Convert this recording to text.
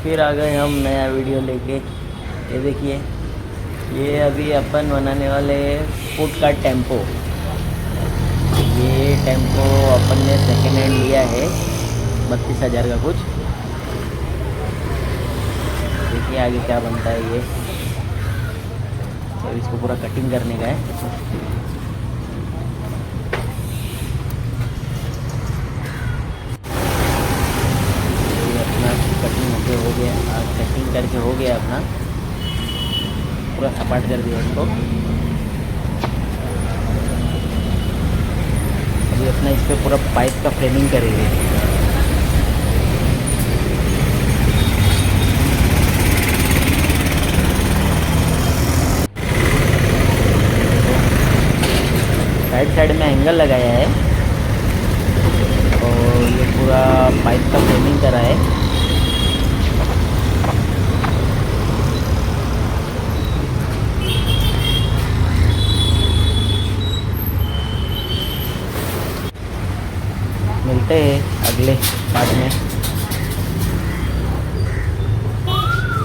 फिर आ गए हम नया वीडियो लेके। ये देखिए, ये अभी अपन बनाने वाले फूड का टेम्पो। ये टेम्पो अपन ने सेकेंड हैंड लिया है 32,000 का कुछ। देखिए आगे क्या बनता है ये। तो इसको पूरा कटिंग करने का है। कटिंग हो गया, कटिंग करके हो गया अपना, पूरा सपाट कर दिया इसको। अभी अपना इस पर पूरा पाइप का फ्रेमिंग करेंगे। साइड साइड में एंगल लगाया है और ये पूरा पाइप का फ्रेमिंग करा है। मिलते हैं अगले पार्ट में।